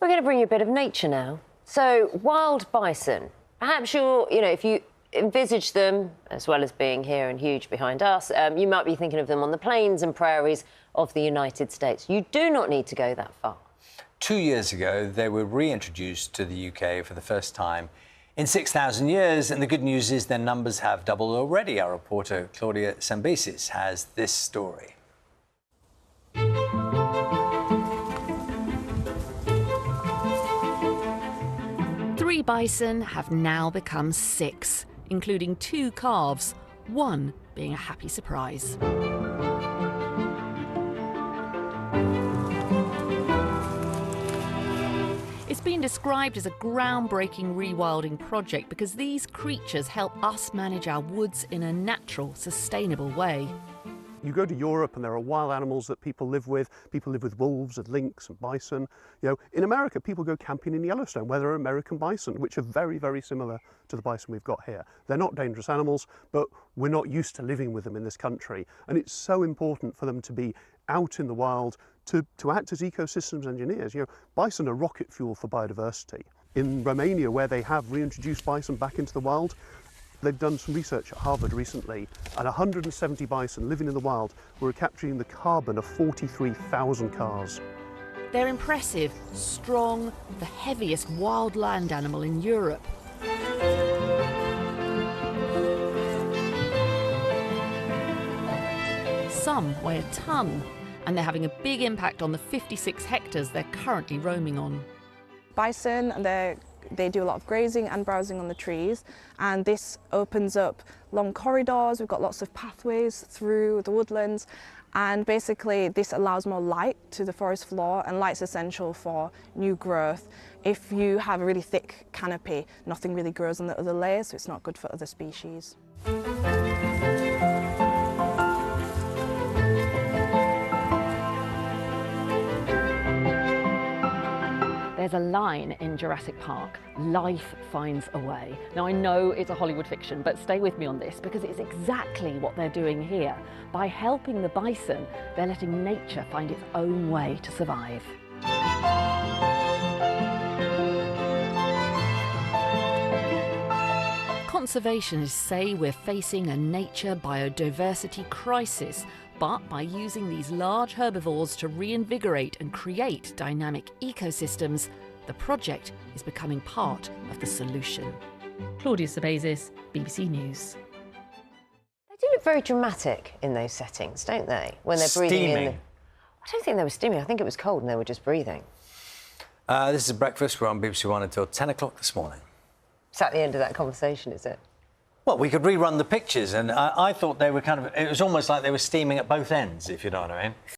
We're going to bring you a bit of nature now. So, wild bison. Perhaps if you envisage them, as well as being here and huge behind us, you might be thinking of them on the plains and prairies of the United States. You do not need to go that far. 2 years ago, they were reintroduced to the UK for the first time in 6,000 years, and the good news is their numbers have doubled already. Our reporter Claudia Sambisis has this story. Three bison have now become 6, including 2 calves, one being a happy surprise. It's been described as a groundbreaking rewilding project because these creatures help us manage our woods in a natural, sustainable way. You go to Europe and there are wild animals that people live with. People live with wolves and lynx and bison. In America, people go camping in Yellowstone where there are American bison, which are very, very similar to the bison we've got here. They're not dangerous animals, but we're not used to living with them in this country. And it's so important for them to be out in the wild to act as ecosystems engineers. Bison are rocket fuel for biodiversity. In Romania, where they have reintroduced bison back into the wild, they've done some research at Harvard recently, and 170 bison living in the wild were capturing the carbon of 43,000 cars. They're impressive, strong, the heaviest wild land animal in Europe. Some weigh a ton, and they're having a big impact on the 56 hectares they're currently roaming on. Bison, they do a lot of grazing and browsing on the trees, and this opens up long corridors. We've got lots of pathways through the woodlands, and basically this allows more light to the forest floor, and light's essential for new growth. If you have a really thick canopy, nothing really grows on the other layers, so it's not good for other species. There's a line in Jurassic Park, life finds a way. Now I know it's a Hollywood fiction, but stay with me on this because it's exactly what they're doing here. By helping the bison, they're letting nature find its own way to survive. Conservationists say we're facing a nature biodiversity crisis, but by using these large herbivores to reinvigorate and create dynamic ecosystems, the project is becoming part of the solution. Claudia Sambisis, BBC News. They do look very dramatic in those settings, don't they? When they're breathing in. I don't think they were steaming. I think it was cold and they were just breathing. This is Breakfast. We're on BBC One until 10 o'clock this morning. Is that the end of that conversation, is it? Well, we could rerun the pictures, and I thought they were it was almost like they were steaming at both ends, if you know what I mean.